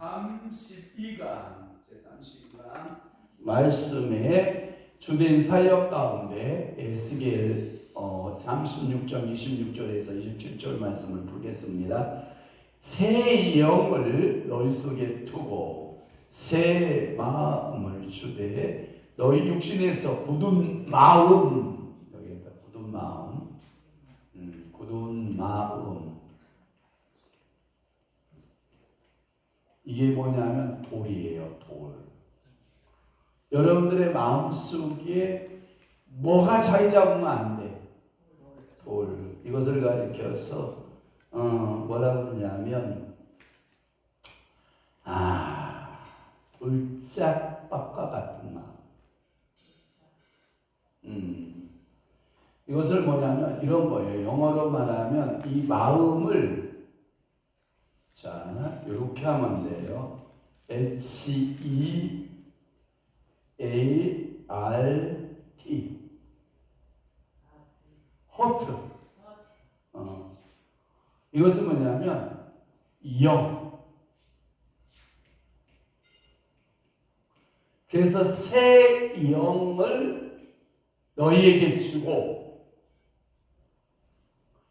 제32강 말씀의 주된 사역 가운데 에스겔 36장 26절에서 27절 말씀을 보겠습니다. 새 영을 너희 속에 두고 새 마음을 주되 너희 육신에서 굳은 마음, 여기다 굳은 마음 이게 뭐냐면 돌이에요. 돌. 여러분들의 마음속에 뭐가 자리 잡으면 안 돼. 돌. 이것을 가리켜서 뭐라고 그러냐면 을짝박과 같은 마음. 이것을 뭐냐면 이런 거예요. 영어로 말하면 이 마음을 자 이렇게 하면 돼요. HEART 허트. 이것은 뭐냐면 영. 그래서 새 영을 너희에게 주고,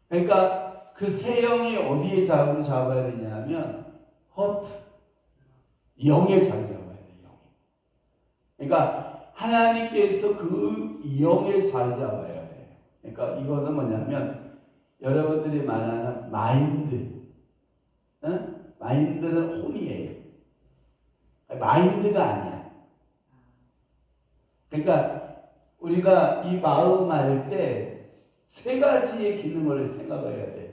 그러니까 그 새 영이 어디에 자리를 잡아야 되냐면 허트, 영에 자리 잡아야 돼요. 영. 그러니까 하나님께서 그 영에 자리 잡아야 돼요. 그러니까 이거는 뭐냐면 여러분들이 말하는 마인드, 마인드는 혼이에요. 마인드가 아니야. 그러니까 우리가 이 마음 할 때 세 가지의 기능을 생각해야 돼.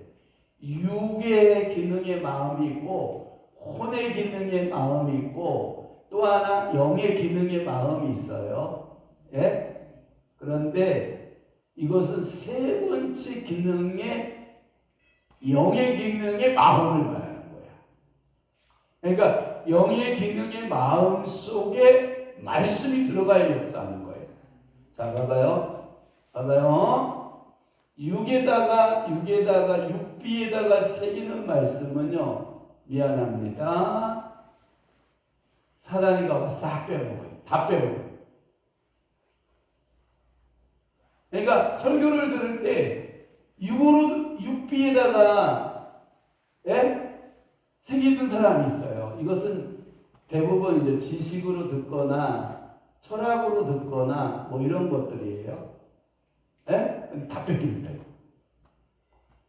육의 기능의 마음이 있고, 혼의 기능의 마음이 있고, 또 하나 영의 기능의 마음이 있어요. 예? 그런데 이것은 세 번째 기능의 영의 기능의 마음을 말하는 거야. 그러니까 영의 기능의 마음 속에 말씀이 들어가야 역사하는 거예요. 자, 봐봐요. 육비에다가 새기는 말씀은요, 미안합니다. 사단이 가서 싹 빼먹어요. 다 빼먹어요. 그러니까 설교를 들을 때 육비에다가 새기는 사람이 있어요. 이것은 대부분 이제 지식으로 듣거나 철학으로 듣거나 뭐 이런 것들이에요. 다 뺏깁니다.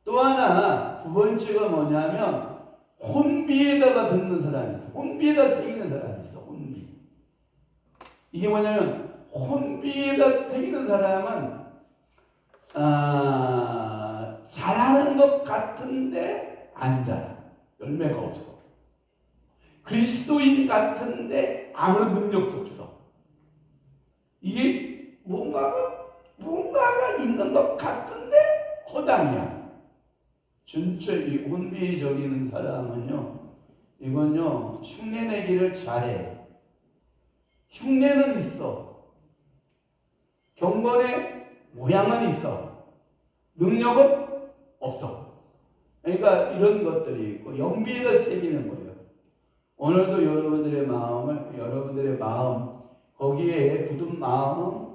또 하나 두 번째가 뭐냐면 혼비에다가 듣는 사람이 있어. 혼비에다 새기는 사람이 있어. 혼비. 이게 뭐냐면 혼비에다 새기는 사람은 잘하는 것 같은데 안 잘하. 열매가 없어. 그리스도인 같은데 아무런 능력도 없어. 이게 뭔가가 있는 것 같은데 허당이야. 진짜 이 혼비적인 사람은요, 이건요 흉내내기를 잘해. 흉내는 있어. 경건의 모양은 있어. 능력은 없어. 그러니까 이런 것들이 있고 영비에다 새기는 거예요. 오늘도 여러분들의 마음 거기에 굳은 마음은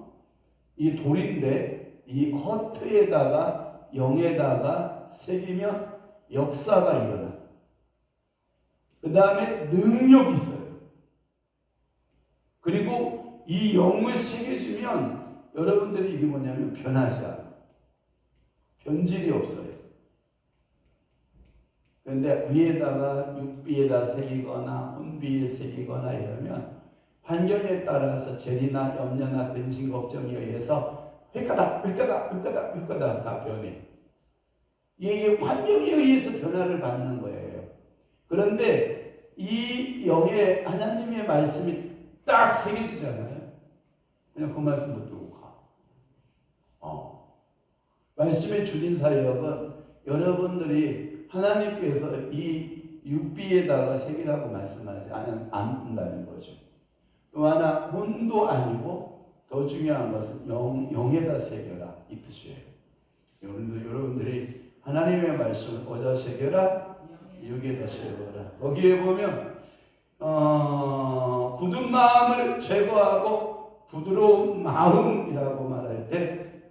이 돌인데 이 허트에다가 영에다가 새기면 역사가 일어나. 그 다음에 능력이 있어요. 그리고 이 영을 새겨지면 여러분들이 이게 뭐냐면 변하지 않아. 변질이 없어요. 그런데 위에다가 육비에다 새기거나 혼비에 새기거나 이러면 환경에 따라서 재리나 염려나 근심 걱정에 의해서 획가닥 다 변해. 이게 환경에 의해서 변화를 받는 거예요. 그런데 이 영에 하나님의 말씀이 딱 새겨지잖아요. 그냥 그 말씀 붙들고 가. 말씀의 주인 사역은 여러분들이 하나님께서 이 육비에다가 새기라고 말씀하지 않는다는 거죠. 또 하나 혼도 아니고 더 중요한 것은 영에다 새겨라 이 뜻이에요. 여러분들이 하나님의 말씀을 어디다 새겨라? 육에다 새겨라. 거기에 보면 굳은 마음을 제거하고 부드러운 마음이라고 말할 때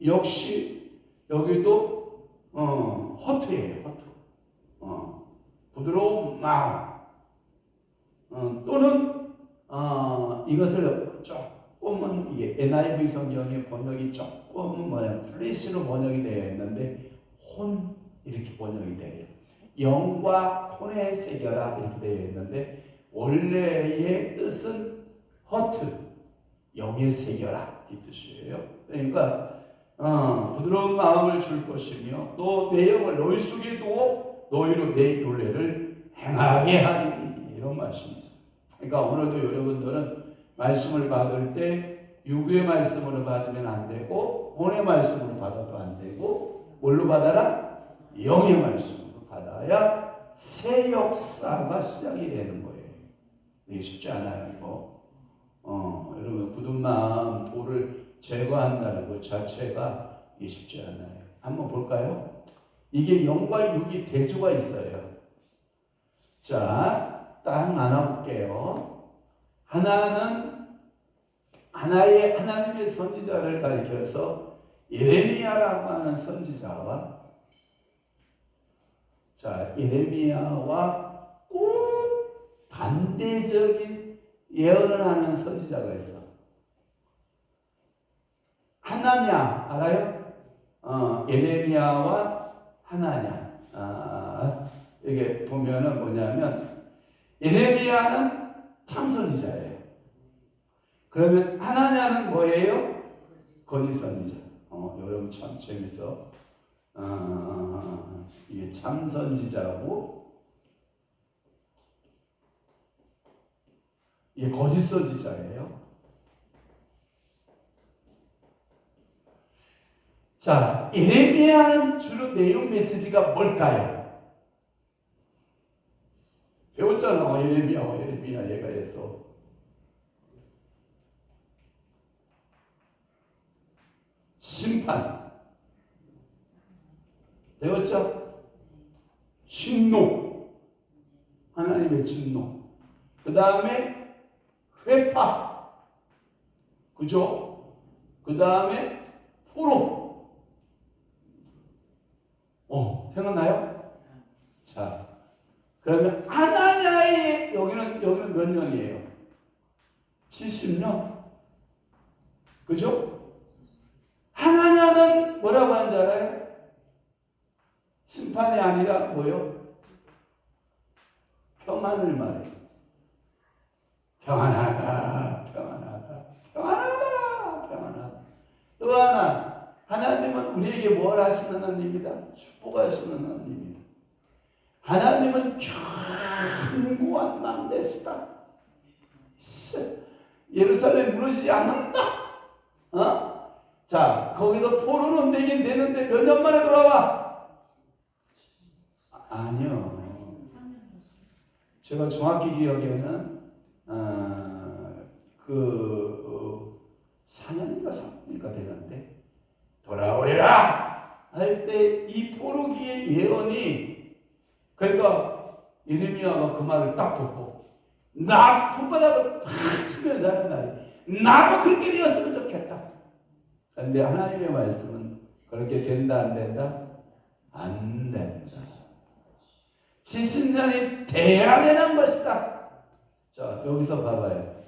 역시 여기도 허트예요. 허트. 부드러운 마음. 또는 이것을 조금은 이게 NIV 성경의 번역이 조금 플래시로 번역이 되어 있는데 혼 이렇게 번역이 돼요. 영과 혼의 세계라 이렇게 되어 있는데 원래의 뜻은 허트 영의 세계라 이 뜻이에요. 그러니까 부드러운 마음을 줄 것이며 또 내 영을 너희 속에 두어 너희로 내 윤례를 행하게 하리니 이런 말씀이죠. 그러니까 오늘도 여러분들은 말씀을 받을 때 육의 말씀으로 받으면 안 되고 혼의 말씀으로 받아도 안 되고 뭘로 받아라? 영의 말씀으로 받아야 새 역사가 시작이 되는 거예요. 이게 쉽지 않아요. 이거. 여러분 굳은 마음 돌을 제거한다는 것 자체가 이게 쉽지 않아요. 한번 볼까요? 이게 영과 육이 대조가 있어요. 자, 딱 나눠볼게요. 하나님의 선지자를 가리켜서 예레미야라고 하는 선지자와 예레미야와 꼭 반대적인 예언을 하는 선지자가 있어. 하나냐 알아요? 예레미야와 하나냐. 이게 보면은 뭐냐면 예레미야는 참선지자예요. 그러면 하나냐는 뭐예요? 거짓 선지자. 여러분 참 재밌어. 이게 참선지자고 이게 거짓 선지자예요. 자, 예레미야는 주로 내용 메시지가 뭘까요? 배웠잖아. 예레미야 얘가 해서 심판 배웠죠? 진노 하나님의 진노 그 다음에 회파 그죠? 그 다음에 포로 생각나요? 자 그러면 하나냐의 여기는 몇 년이에요? 70년 그죠? 하나냐는 뭐라고 하는지 알아요? 심판이 아니라 뭐요? 평안을 말해요. 평안하다. 또 하나, 하나님은 우리에게 뭘 하시는 하나님이다? 축복하시는 하나님이다. 하나님은 견고한 마음 되시다. 예루살렘 무너지지 않는다. 자, 거기서 포로는 되긴 되는데 몇 년 만에 돌아와? 아니요. 제가 정확히 기억에는 4년인가 3년인가 되는데 돌아오리라 할 때 이 포로기의 예언이 그러니까 예레미야가 그 말을 딱 듣고 나 손바닥을 팍 치면서 하는 날이 나도 그렇게 되었으면 좋겠다. 그런데 하나님의 말씀은 그렇게 된다 안 된다? 안 된다. 70년이 돼야 되는 것이다. 자 여기서 봐봐요.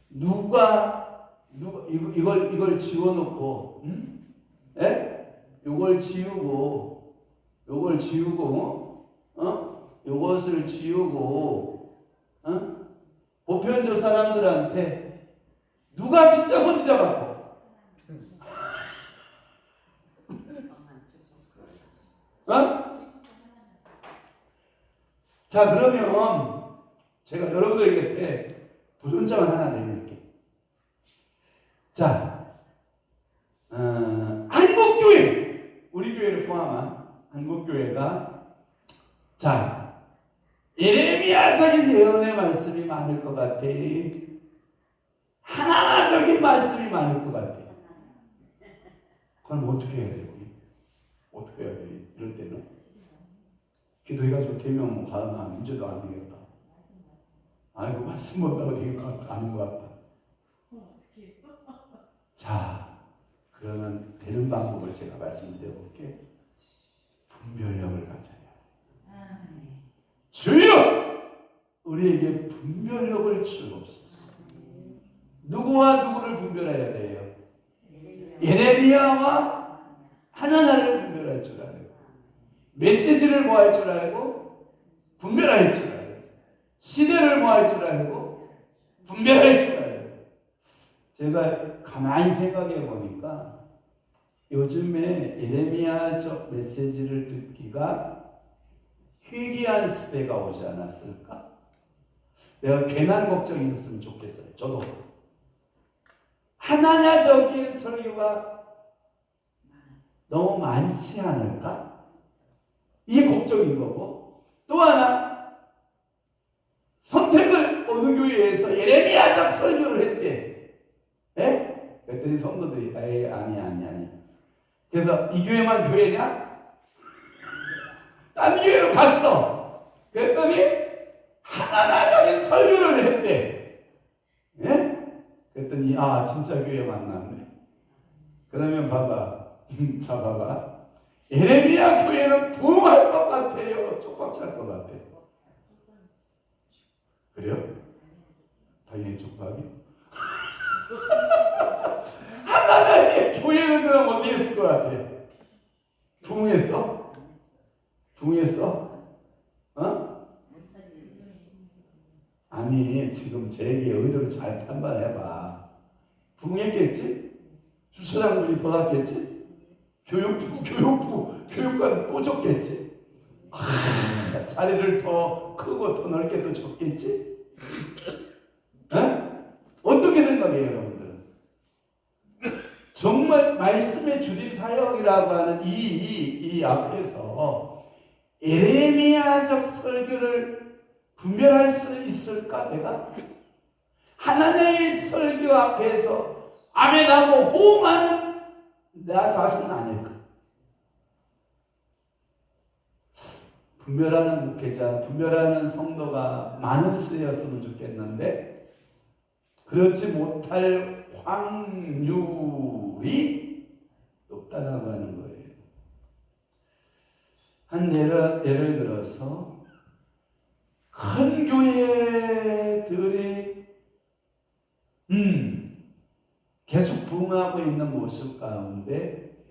누가 이걸 지워놓고 이걸 지우고 이것을 지우고 보편적 사람들한테 누가 진짜 선지자 같아? 자 그러면 제가 여러분들에게 도전장을 하나 내밀게. 자 한국교회 우리 교회를 포함한 한국교회가 자 예레미야적인 예언의 말씀이 많을 것 같아? 하나적인 말씀이 많을 것 같아? 그럼 어떻게 해야 돼요? 어떻게 해야 돼? 이럴 때는 기도해가지고 대명 가나 문제도 안 되겠다. 아이고 말씀 못하고 되게 아는 것 같다. 자, 그러면 되는 방법을 제가 말씀드려볼게요. 분별력을 가져야 돼요. 주여! 우리에게 분별력을 주옵소서. 누구와 누구를 분별해야 돼요? 예레미야와 하나나를 분별할 줄 알고, 메시지를 뭐 할 줄 알고 분별할 줄 알고, 시대를 뭐 할 줄 알고 분별할 줄 알고. 제가 가만히 생각해 보니까 요즘에 예레미야적 메시지를 듣기가 희귀한 시대가 오지 않았을까? 내가 괜한 걱정이 있었으면 좋겠어요. 저도 하나냐적인 설교가 너무 많지 않을까? 이게 걱정인 거고, 또 하나 선택을 어느 교회에서 예레미야적 설교를 했대. 예? 그랬더니 성도들이 아니. 그래서 이 교회만 교회냐? 딴 교회로 갔어. 그랬더니 하나나적인 설교를 했대. 예? 그랬더니 진짜 교회 만났네. 그러면 봐봐. 자 봐봐. 예레미야 교회는 부흥할 것 같아요? 쪽박 찰 것 같아요? 그래요? 당연히 쪽박이. 하나님의 교회는 그럼 어디 했을 것 같아? 부흥했어? 부흥했어? 어? 아니 지금 제 얘기의 의도를 잘 판단해봐. 부흥했겠지? 주차장들이 더 낫겠지? 교육관 또 줬겠지? 자리를 더 크고 더 넓게 또 줬겠지? 어떻게 생각해요, 여러분들은? 정말 말씀의 주님 사역이라고 하는 이 앞에서 예레미야적 설교를 분별할 수 있을까, 내가? 하나님의 설교 앞에서 아멘하고 호응하는 나 자신 아닐까? 분별하는 목회자, 분별하는 성도가 많은 시대였으면 좋겠는데 그렇지 못할 확률이 높다고 하는 거예요. 한 예를 들어서 큰 교회들이 계속 부흥하고 있는 모습 가운데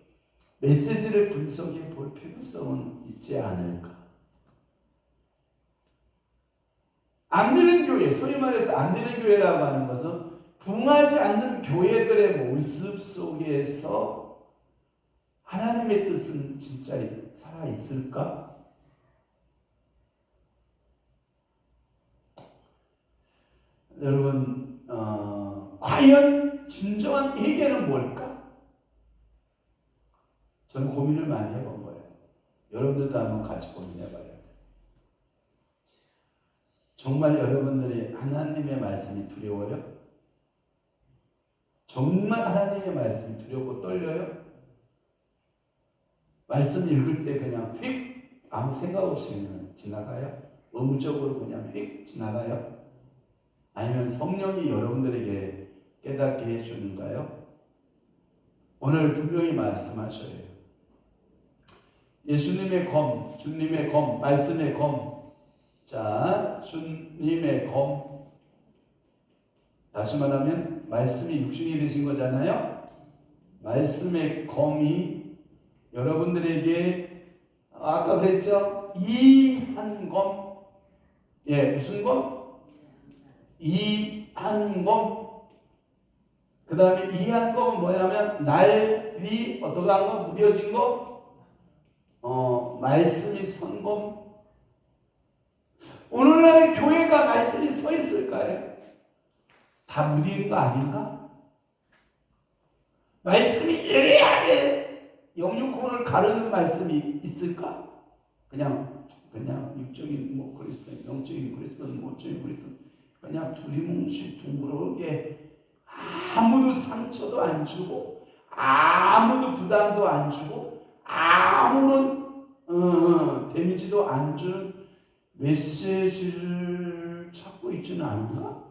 메시지를 분석해 볼 필요성은 있지 않을까? 안 되는 교회, 소위 말해서 안 되는 교회라고 하는 것은 부흥하지 않는 교회들의 모습 속에서 하나님의 뜻은 진짜 살아있을까? 여러분, 과연 진정한 회개는 뭘까? 저는 고민을 많이 해본 거예요. 여러분들도 한번 같이 고민해봐요. 정말 여러분들이 하나님의 말씀이 두려워요? 정말 하나님의 말씀이 두렵고 떨려요? 말씀 읽을 때 그냥 휙 아무 생각 없이 그냥 지나가요? 의무적으로 그냥 휙 지나가요? 아니면 성령이 여러분들에게 깨닫게 해주는가요? 오늘 분명히 말씀하셔요. 예수님의 검, 주님의 검, 말씀의 검. 자, 주님의 검. 다시 말하면 말씀이 육신이 되신 거잖아요. 말씀의 검이 여러분들에게 아까 그랬죠? 이한 검. 예, 무슨 검? 이한 검. 그 다음에 이한 검은 뭐냐면 날 위 어떻게 한 거? 무뎌진 거? 말씀이 선 검. 오늘날의 교회가 말씀이 서 있을까요? 다 무딘 거 아닌가? 말씀이 예리하게 영육혼을 가르는 말씀이 있을까? 그냥 육적인 그리스도인, 영적인 그리스도인, 모적인 그리스도인 그냥 두리뭉실 둥그렇게 아무도 상처도 안 주고 아무도 부담도 안 주고 아무런 데미지도 안 주는 메시지를 찾고 있지는 수준 아닌가?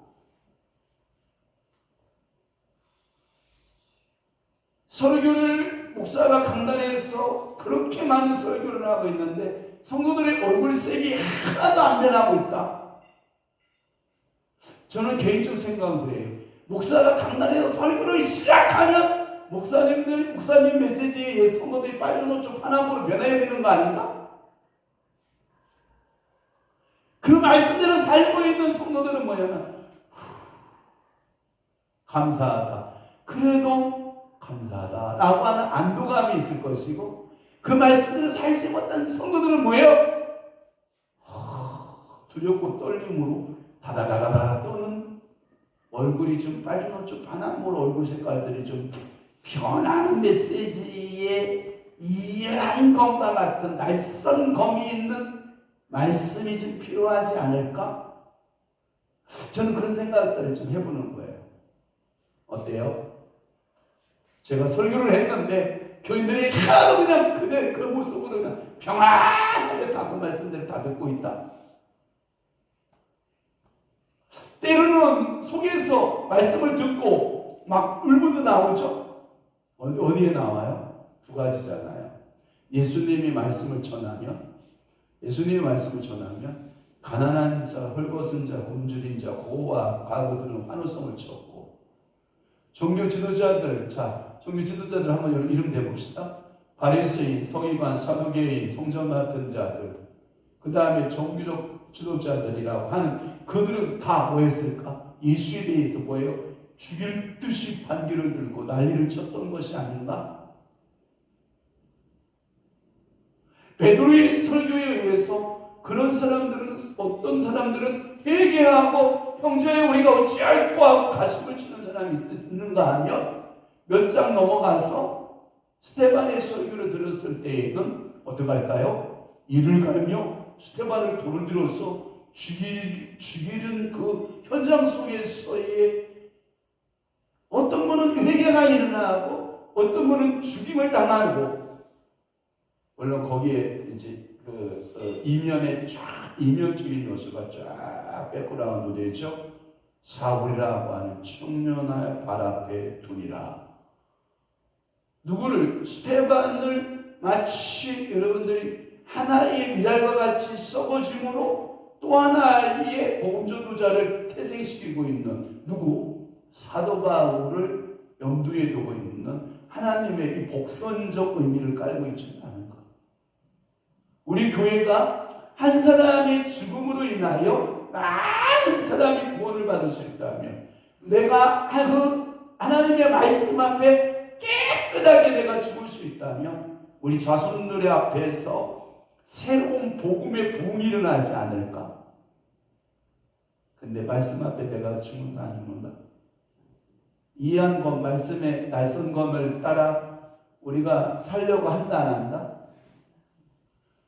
설교를 목사가 강단에서 그렇게 많은 설교를 하고 있는데 성도들의 얼굴색이 하나도 안 변하고 있다. 저는 개인적 생각은 그래요. 목사가 강단에서 설교를 시작하면 목사님 메시지에 성도들이 빨주노초 파남으로 변해야 되는 거 아닌가? 그 말씀대로 살고 있는 성도들은 뭐냐면 감사하다. 그래도 감사하다 라고 하는 안도감이 있을 것이고 그 말씀대로 살지 못한 성도들은 뭐예요? 두렵고 떨림으로 다다다다다 떠는 얼굴이 좀 빨주노초 파남으로 얼굴 색깔들이 좀 변하는 메시지에 이해한 것과 같은 낯선 검이 있는 말씀이 좀 필요하지 않을까? 저는 그런 생각들을 좀 해보는 거예요. 어때요? 제가 설교를 했는데 교인들이 하나도 그냥 그 모습으로 그냥 평안하게 다 그 말씀들을 다 듣고 있다. 때로는 속에서 말씀을 듣고 막 울분도 나오죠. 어디에 나와요? 두 가지잖아요. 예수님이 말씀을 전하면 가난한 자, 헐벗은 자, 굶주린 자, 고와 과부들은 환호성을 쳤고 종교 지도자들 한번 이름 대봅시다. 바리새인, 서기관, 사두개인, 성전 같은 자들, 그 다음에 종교적 지도자들이라고 하는 그들은 다 뭐 했을까? 예수에 대해서 뭐예요? 죽일 듯이 반기를 들고 난리를 쳤던 것이 아닌가? 베드로의 설교에 의해서 그런 사람들은 어떤 사람들은 회개하고 형제여 우리가 어찌할꼬 하고 가슴을 치는 사람이 있는가 하면 몇 장 넘어가서 스테반의 설교를 들었을 때에는 어떻게 할까요? 이를 갈며 스테반을 돌을 들어서 죽이는 그 현장 속에서의 어떤 분은 회개가 일어나고 어떤 분은 죽임을 당하고 물론 거기에 이제 이면에 쫙 이면적인 요소가 쫙 백그라운드 되죠. 사울이라고 하는 청년의 발 앞에 두니라. 누구를 스테반을 마치 여러분들이 하나의 미랄과 같이 썩어짐으로 또 하나의 복음전도자를 태생시키고 있는 누구? 사도 바울을 염두에 두고 있는 하나님의 이 복선적 의미를 깔고 있지 않은가? 우리 교회가 한 사람의 죽음으로 인하여 많은 사람이 구원을 받을 수 있다면 내가 하나님의 말씀 앞에 깨끗하게 내가 죽을 수 있다면 우리 자손들의 앞에서 새로운 복음의 부흥이 일어나지 않을까? 근데 말씀 앞에 내가 죽는다 안 죽는다? 이해한 것, 말씀의 낯선 검을 따라 우리가 살려고 한다 안 한다?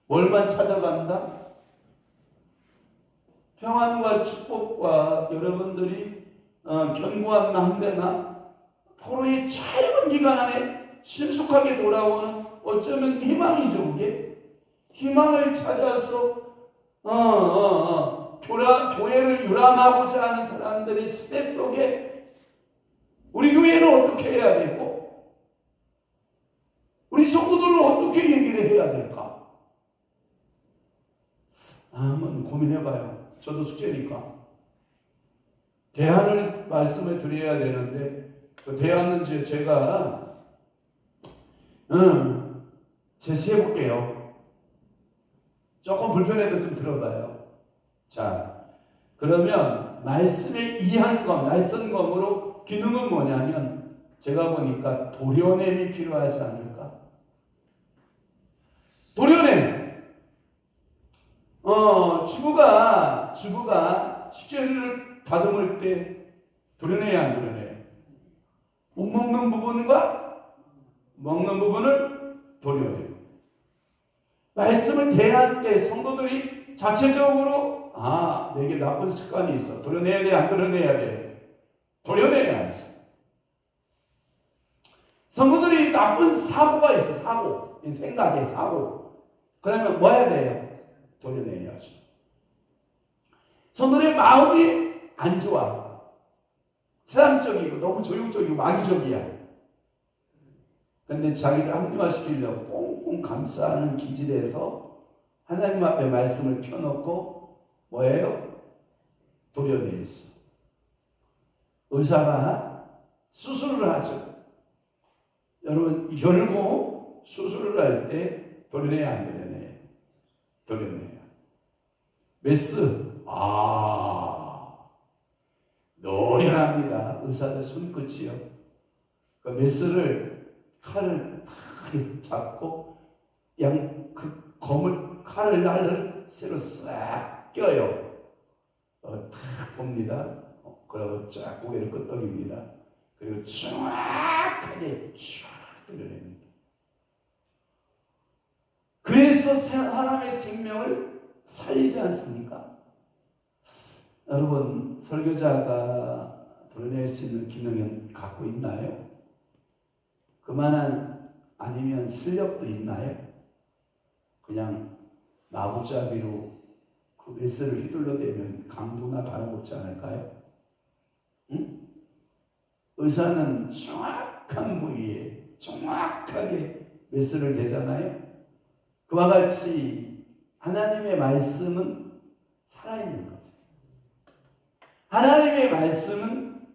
뭘만 찾아간다? 평안과 축복과 여러분들이 견고한 망대나 포로의 짧은 기간 안에 신속하게 돌아오는 어쩌면 희망이죠. 그게 희망을 찾아서 교회를 유람하고자 하는 사람들의 시대 속에 우리 교회는 어떻게 해야 되고 우리 성도들은 어떻게 얘기를 해야 될까? 한번 고민해봐요. 저도 숙제니까. 대안을 말씀을 드려야 되는데 그 대안은 제가 제시해볼게요. 조금 불편해도 좀 들어봐요. 자, 그러면 말씀의 이한검, 날선검으로 기능은 뭐냐면 제가 보니까 도려냄이 필요하지 않을까? 도려냄. 주부가 식재료를 다듬을 때 도려내야 안 도려내요? 못 먹는 부분과 먹는 부분을 도려내요. 말씀을 대할 때 성도들이 자체적으로 내게 나쁜 습관이 있어. 도려내야 돼? 안 도려내야 돼? 도려내야지. 성도들이 나쁜 사고가 있어. 사고. 생각의 사고. 그러면 뭐 해야 돼요? 도려내야지. 성도들의 마음이 안 좋아. 사람적이고 너무 조용적이고 마귀적이야. 근데 자기를 합리화시키려고 꽁꽁 감싸는 기질에서 하나님 앞에 말씀을 펴놓고 뭐예요? 도려내있어. 의사가 수술을 하죠. 여러분 결국 수술을 할 때 도려내야 안 도려내요? 도려내요. 메스 노련합니다. 의사들 손끝이요. 그 메스를 칼을 탁 잡고 그 칼을 날을 새로 싹 껴요. 탁 봅니다. 그리고 쫙 고개를 끄덕입니다. 그리고 정확하게 쫙 들여냅니다. 그래서 사람의 생명을 살리지 않습니까? 여러분, 설교자가 도려낼 수 있는 기능은 갖고 있나요? 그만한 아니면 실력도 있나요? 그냥 마구잡이로 그 메스를 휘둘러대면 강도나 다름없지 않을까요? 응? 의사는 정확한 부위에 정확하게 메스를 대잖아요. 그와 같이 하나님의 말씀은 살아있는 거죠. 하나님의 말씀은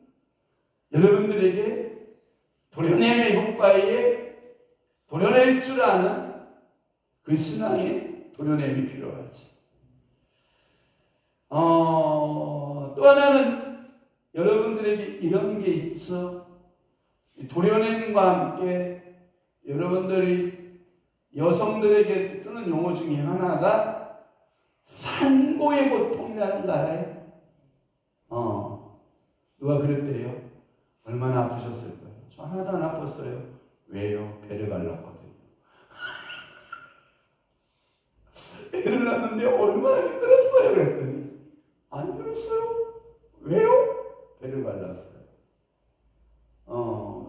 여러분들에게 도려냄의 효과에 도려낼 줄 아는 그 신앙의 도려냄이 필요하지. 또 하나는 여러분들에게 이런 게 있어. 도려냄과 함께 여러분들이 여성들에게 쓰는 용어 중에 하나가 산고의 고통이라는 거 알아요? 누가 그랬대요? 얼마나 아프셨을까요? 저 하나도 안 아팠어요. 왜요? 배를 갈랐거든요. 배를 났는데 얼마나 힘들었어요? 그랬더니 안 힘들었어요. 왜요? 배를 갈랐어요.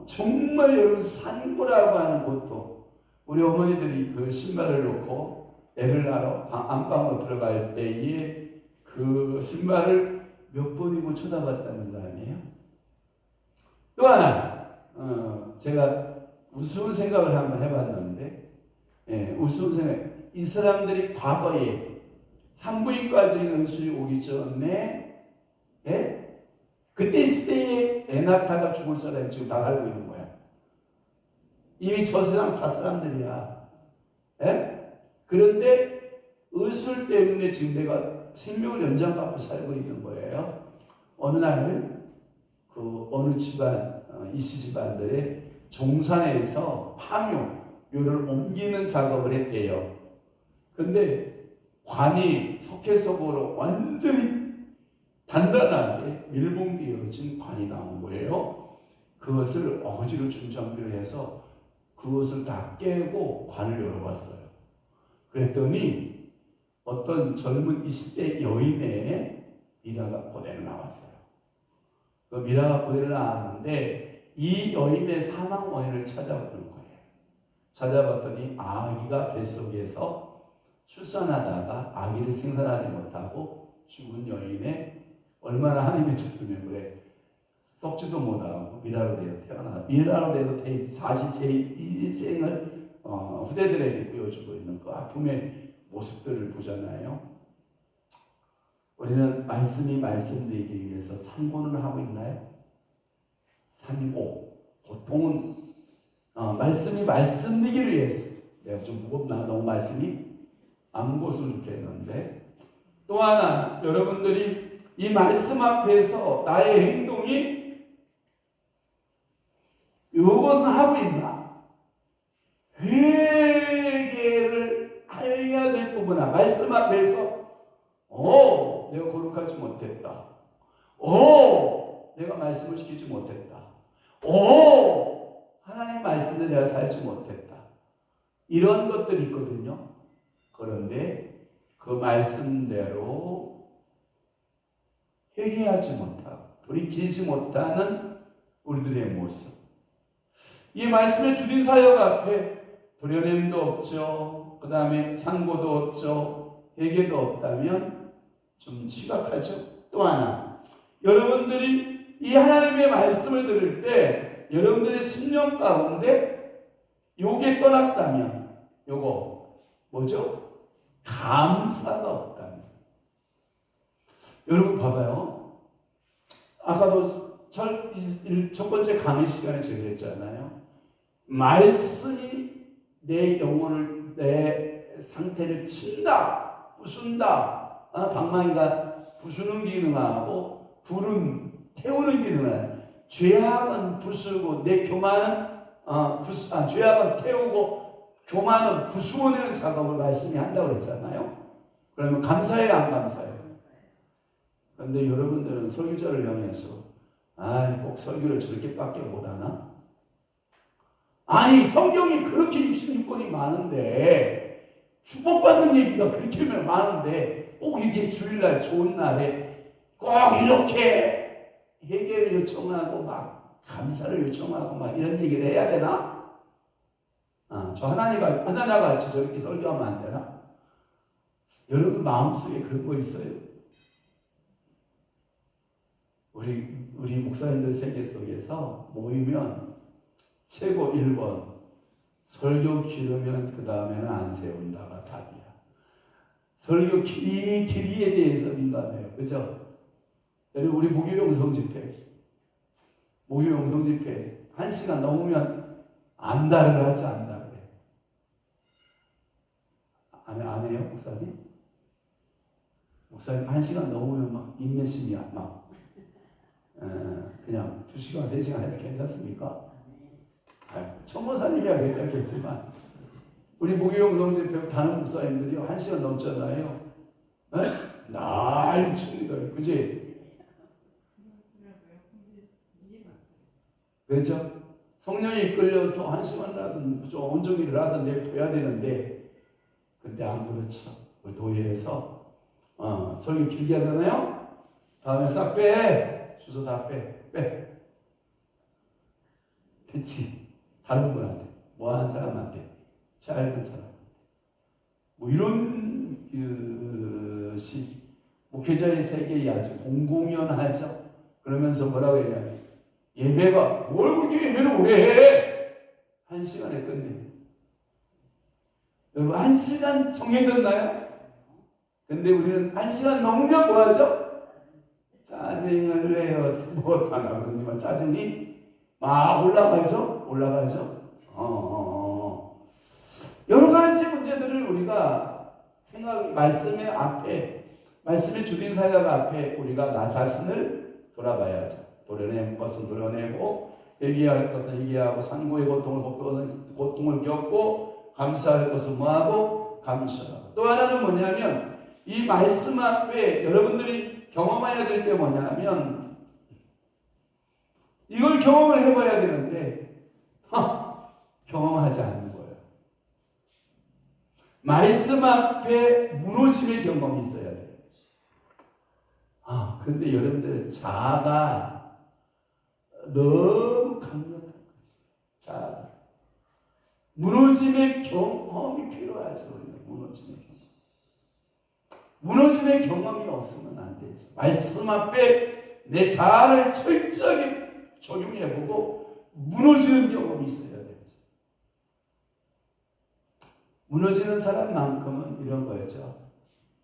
정말 여러분 산고라고 하는 고통. 우리 어머니들이 그 신발을 놓고 애를 낳으러 안방으로 들어갈 때에 그 신발을 몇 번이고 쳐다봤다는 거 아니에요? 또 하나, 제가 우스운 생각을 한번 해봤는데, 우스운 생각. 이 사람들이 과거에 산부인과적인 의술이 오기 전에, 그때 시대에 애 낳다가 죽을 사람이 지금 다 알고 있는 거야. 이미 저 세상 다 사람들이야. 그런데 의술 때문에 지금 내가 생명을 연장받고 살고 있는 거예요. 어느 날 어느 집안, 이씨 집안들의 종산에서 파묘를 옮기는 작업을 했대요. 근데 관이 석회석으로 완전히 단단하게 밀봉되어진 관이 나온 거예요. 그것을 어거지로 중장비로 해서 그것을 다 깨고 관을 열어봤어요. 그랬더니 어떤 젊은 20대 여인의 미라가 그대로 나왔어요. 그 미라가 그대로 나왔는데 이 여인의 사망 원인을 찾아보는 거예요. 찾아봤더니 아기가 뱃속에서 출산하다가 아기를 생산하지 못하고 죽은 여인의 얼마나 한이 맺혔으면 그래. 썩지도 못하고 미라로 되어 태어나 미라로 되어 다시 제2 생을 후대들에게 보여주고 있는 그 아픔의 모습들을 보잖아요. 우리는 말씀이 말씀되기 위해서 산고는 하고 있나요? 산고. 보통은 말씀이 말씀되기를 위해서. 내가 좀 무겁나? 너무 말씀이 안 무거웠으면 좋겠는데. 또 하나, 여러분들이 이 말씀 앞에서 나의 행동이 이것은 하고 있나? 회개를 해야 될 부분아. 말씀 앞에서 내가 거룩하지 못했다. 내가 말씀을 지키지 못했다. 하나님 말씀대로 내가 살지 못했다. 이런 것들이 있거든요. 그런데 그 말씀대로 회개하지 못하고 돌이키지 못하는 우리들의 모습. 이 말씀의 주된 사역 앞에 도려냄도 없죠. 그 다음에 상고도 없죠. 회개도 없다면 좀 심각하죠. 또 하나, 여러분들이 이 하나님의 말씀을 들을 때 여러분들의 심령 가운데 요게 떠났다면 요거 뭐죠? 감사가 없다면. 여러분 봐봐요. 아까도 첫 번째 강의 시간에 제가 그랬잖아요. 말씀이 내 영혼을, 내 상태를 친다, 부순다. 방망이가 부수는 기능하고 불은 태우는 기능을. 죄악은 부수고 내 교만은 죄악은 태우고 교만은 부수어내는 작업을 말씀이 한다고 그랬잖아요. 그러면 감사해요, 안 감사해요? 그런데 여러분들은 설교자를 향해서 꼭 설교를 저렇게밖에 못하나? 아니, 성경이 그렇게 66권이 많은데, 축복받는 얘기가 그렇게 많은데, 꼭 이게 주일날 좋은 날에 꼭 이렇게 회개를 요청하고 막 감사를 요청하고 막 이런 얘기를 해야 되나? 저 하나님같이 저렇게 설교하면 안 되나? 여러분 마음속에 그런 거 있어요? 우리 목사님들 세계 속에서 모이면 최고 1번 설교 길으면 그 다음에는 안 세운다가 답이야. 설교 길이에 대해서 민감해요. 그죠? 우리 목요용성 집회 1시간 넘으면 안다를 하지 않다 그래. 안 해요, 목사님? 목사님 1시간 넘으면 막 인내심이야. 막 그냥 2시간, 3시간 해도 괜찮습니까? 천모사님이야 괜찮겠지만 우리 목요용성 집회 다른 목사님들이요 1시간 넘잖아요. 난리 칩니다. 그치? 그렇죠? 성령이 이끌려서 1시간이라든 온종일을 하든 내둬야 되는데 근데 안 그렇죠. 우리 도회에서 설교 길게 하잖아요. 다음에 싹 빼. 주소 다 빼. 그치? 다른 분한테, 뭐한 사람한테, 짧은 사람한테. 뭐 이런 목회자의 세계에 아주 공공연하죠. 그러면서 뭐라고 했냐면 예배가 뭘 그렇게 예배를 오래 해? 1시간에 끝내. 여러분 1시간 정해졌나요? 근데 우리는 1시간 넘으면 뭐하죠? 짜증을 내요. 못하나 그러지만 짜증이 막 올라가죠? 여러 가지 문제들을 우리가 말씀의 주된 사역 앞에 우리가 나 자신을 돌아봐야죠. 도려낼 것은 도려내고, 얘기할 것은 얘기하고, 상고의 고통을 겪고, 감사할 것은 뭐하고? 감사하고. 또 하나는 뭐냐면, 이 말씀 앞에 여러분들이 경험해야 될 게 뭐냐면, 이걸 경험을 해봐야 되는데 경험하지 않는 거예요. 말씀 앞에 무너짐의 경험이 있어야 돼요. 그런데 여러분들 자아가 너무 강력한 거죠. 자아가. 무너짐의 경험이 필요하죠. 무너짐의 경험이 없으면 안 되죠. 말씀 앞에 내 자아를 철저하게 적용해보고 무너지는 경험이 있어야 되죠. 무너지는 사람만큼은 이런 거죠.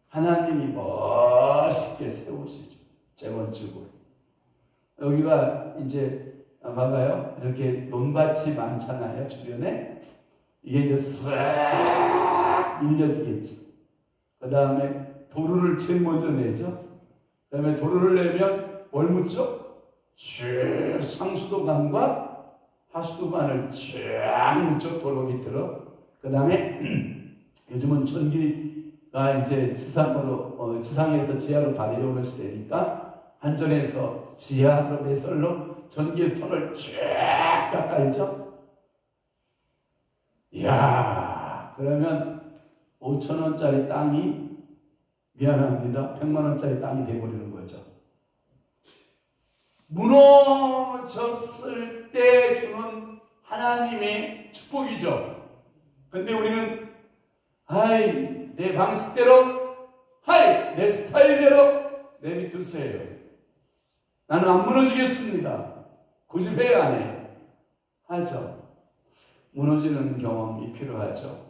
하나님이 멋있게 세우시죠. 재건축을. 여기가 이제 봐봐요. 이렇게 논밭이 많잖아요. 주변에. 이게 이제 싹 밀려지겠죠. 그 다음에 도루를 제일 먼저 내죠. 그 다음에 도루를 내면 뭘 묻죠? 쭉 상수도관과 하수도관을 쫙 묻죠. 도로 밑으로. 그 다음에 요즘은 전기가 이제 지상에서 지하로 다 내려오는 시대니까 한전에서 지하로 배설로 전기선을 쫙 깎아야죠. 이야, 그러면 5,000원짜리 땅이 미안합니다. 100만 원짜리 땅이 돼버리는 거죠. 무너졌을 때 주는 하나님의 축복이죠. 근데 우리는 내 방식대로 내 스타일대로 내비두세요. 나는 안 무너지겠습니다. 고집해야 안 해요? 하죠. 무너지는 경험이 필요하죠.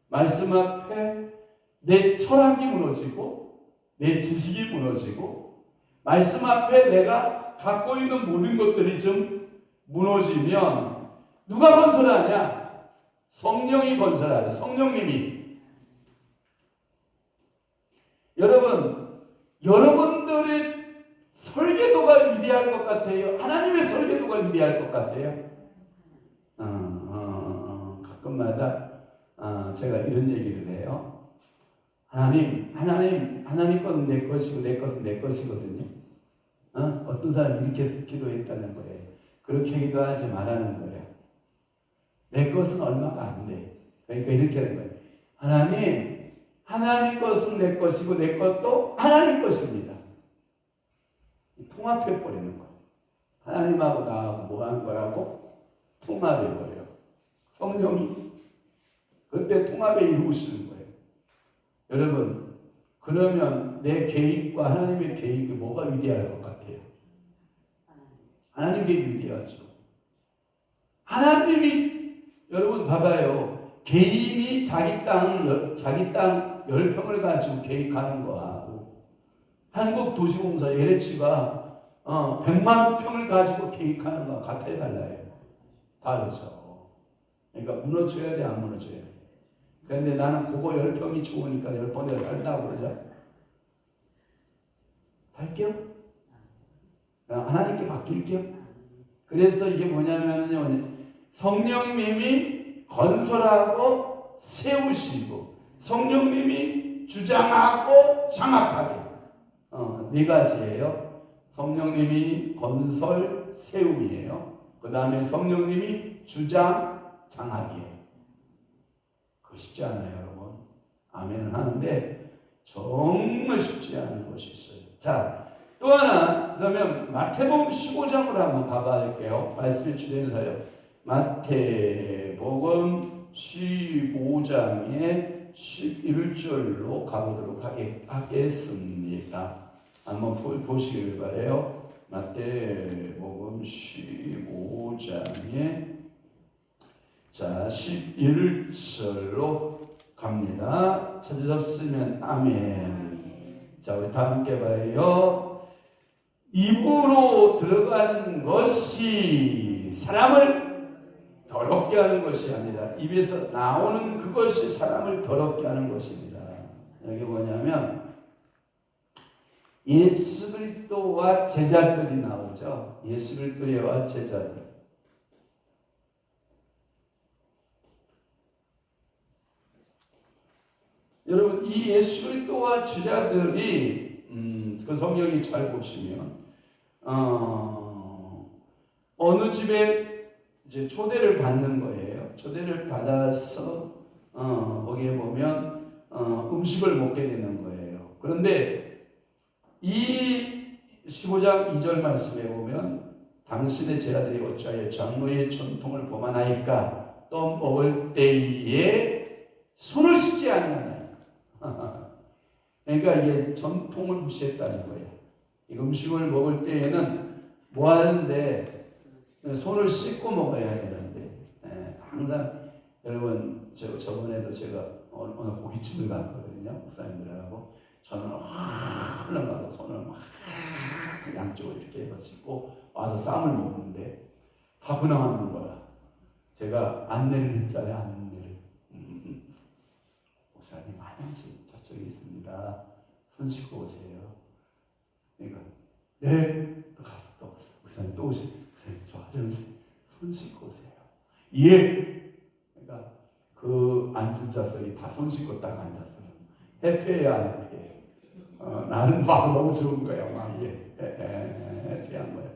말씀 앞에 내 철학이 무너지고 내 지식이 무너지고 말씀 앞에 내가 갖고 있는 모든 것들이 좀 무너지면 누가 건설하냐? 성령이 건설하죠. 성령님이. 여러분, 여러분들의 설계도가 위대할 것 같아요? 하나님의 설계도가 위대할 것 같아요? 가끔마다 제가 이런 얘기를 해요. 하나님 것은 내 것이고 내 것은 내 것이거든요. 어떤 사람이 이렇게 기도했다는 거예요. 그렇게 기도하지 말라는 거예요. 내 것은 얼마가 안 돼. 그러니까 이렇게 하는 거예요. 하나님 것은 내 것이고 내 것도 하나님 것입니다. 통합해버리는 거예요. 하나님하고 나하고 뭐 하는 거라고? 통합해버려요. 성령이. 그때 통합에 이루시는 거예요. 여러분, 그러면 내 계획과 하나님의 계획이 뭐가 위대할 것 같아요? 하나님 계획이 위대하죠. 하나님이, 여러분 봐봐요. 개인이 자기 땅 10평을 가지고 계획하는 거하고 한국도시공사 LH가 100만 평을 가지고 계획하는 거 같아요, 달라요? 다르죠. 그러니까 무너져야 돼, 안 무너져야 돼? 그런데 나는 그거 10평이 좋으니까 10번에 살다고 그러죠. 살게요? 하나님께 맡길게요? 그래서 이게 뭐냐면요, 성령님이 건설하고 세우시고 성령님이 주장하고 장악하게 네 가지예요. 성령님이 건설 세움이에요. 그 다음에 성령님이 주장 장악이에요. 그거 쉽지 않아요, 여러분. 아멘은 하는데 정말 쉽지 않은 것이 있어요. 자, 또 하나, 그러면 마태복음 15장으로 한번 가봐야할게요. 말씀의 주제는서요. 마태복음 15장의 11절로 가보도록 하겠습니다. 한번 보시길 바래요. 마태복음 15장의 자 11절로 갑니다. 찾으셨으면 아멘. 자, 우리 다 함께 봐요. 입으로 들어가는 것이 사람을 더럽게 하는 것이 아니라 입에서 나오는 그것이 사람을 더럽게 하는 것입니다. 여기 뭐냐면 예수 그리스도와 제자들이 나오죠. 예수 그리스도와 제자들. 여러분, 이 예수 그리스도와 제자들이 그 성경이 잘 보시면 어느 집에 이제 초대를 받는 거예요. 초대를 받아서 거기에 보면 음식을 먹게 되는 거예요. 그런데 이 15장 2절 말씀에 보면 당신의 제자들이 어찌하여 장로의 전통을 범하나이까 또 먹을 때에 손을 씻지 아니하나이까. 그러니까 이게 전통을 무시했다는 거예요. 이 음식을 먹을 때에는 뭐 하는데 손을 씻고 먹어야 되는데 항상 여러분 저번에도 제가 어느 고깃집을 갔거든요. 목사님들하고 저는 확 흘러가서 손을 막 양쪽으로 이렇게 해서 씻고 와서 쌈을 먹는데 다 근황하는 거야. 제가 안내를 했잖아요. 안내를. 목사님 화장실 저쪽에 있습니다. 손 씻고 오세요. 그러니까 네. 또 가서 또 목사님 또 오세요. 저 화장실 손 씻고 오세요. 예. 그러니까 그 앉은 좌석이 다 손 씻고 딱 앉았어요. 해피해야 안 해피해. 나는 막 너무 좋은 거예요. 막 해피한 거예요.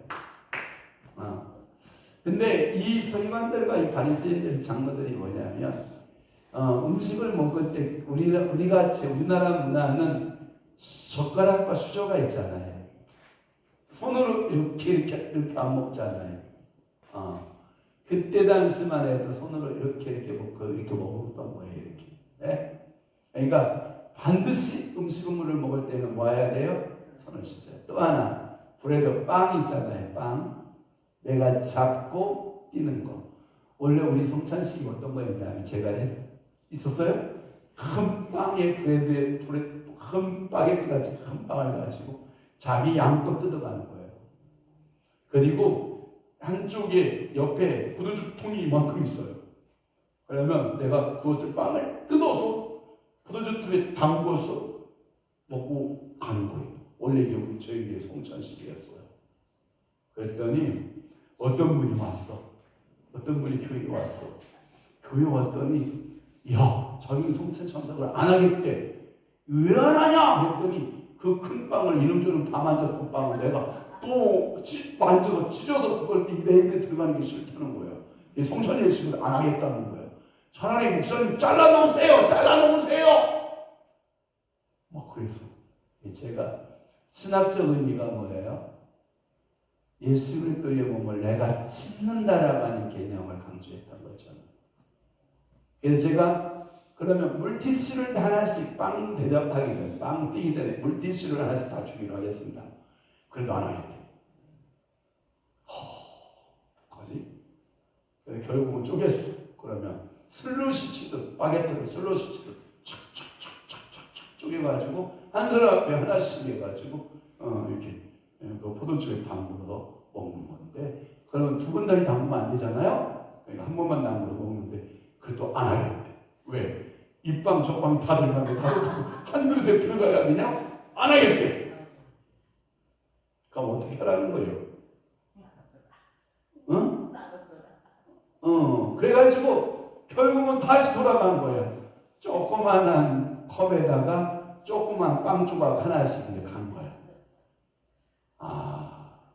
근데 이 서기관들과 이 바리새인들 장로들이 뭐냐면 음식을 먹을 때 우리 같이 우리나라 문화는 젓가락과 수저가 있잖아요. 손으로 이렇게 안 먹잖아요. 그때 당시만 해도 손으로 이렇게 먹고 이렇게 먹었던 거예요. 이렇게. 네? 그러니까 반드시 음식물을 먹을 때는 뭐 해야 돼요? 손을 씻어요. 또 하나 브레드 빵 있잖아요. 빵. 내가 잡고 뛰는 거. 원래 우리 성찬식이 어떤 거였냐면 제가 있었어요. 큰 빵에 브레드에 큰 바게트같이 큰 빵을 가지고 자기 양껏 뜯어가는 거예요. 그리고 한쪽에 옆에 포도주 통이 이만큼 있어요. 그러면 내가 그것을 빵을 뜯어서 포도주 통에 담궈서 먹고 가는 거예요. 원래 이게 우리 저희의 성찬식이었어요. 그랬더니 어떤 분이 왔어. 어떤 분이 교회에 왔어. 교회 왔더니 야, 자기는 성찬 참석을 안 하겠대. 왜 안 하냐? 했더니 그 큰 빵을 이놈저놈 다 만졌던 빵을 내가 또 만져서 찢어서 그걸 내 입에 들어가는 게 싫다는 거예요. 성찬 예식을 안 하겠다는 거예요. 차라리 목사님 잘라놓으세요. 잘라놓으세요. 뭐 그래서 제가 신학적 의미가 뭐예요? 예수 그리스도의 몸을 내가 찢는다라고 하는 개념을 강조했던 거죠. 그래서 제가 그러면 물티슈를 하나씩 빵 대접하기 전에, 빵 뛰기 전에 물티슈를 하나씩 다 주기로 하겠습니다. 그래도 안 하겠대. 뭐지? 결국은 쪼갰어. 그러면 슬롯이 치듯 바게트를 슬롯이 치듯 착착착착착 쪼개가지고 한 사람 앞에 하나씩 해가지고 이렇게 그 포도주에 담그서 먹는 건데, 그러면 두 번 다시 담그면 안 되잖아요. 그러니까 한 번만 담그서 먹는데 그래도 안 하겠대. 왜? 이 빵 저 빵 다 들어가는데 한 그릇에 들어가야 그냥 안 하겠대. 그럼 어떻게 하라는 거예요? 응? 그래가지고 결국은 다시 돌아간 거예요. 조그만한 컵에다가 조그만 빵 조각 하나씩 이제 간 거예요.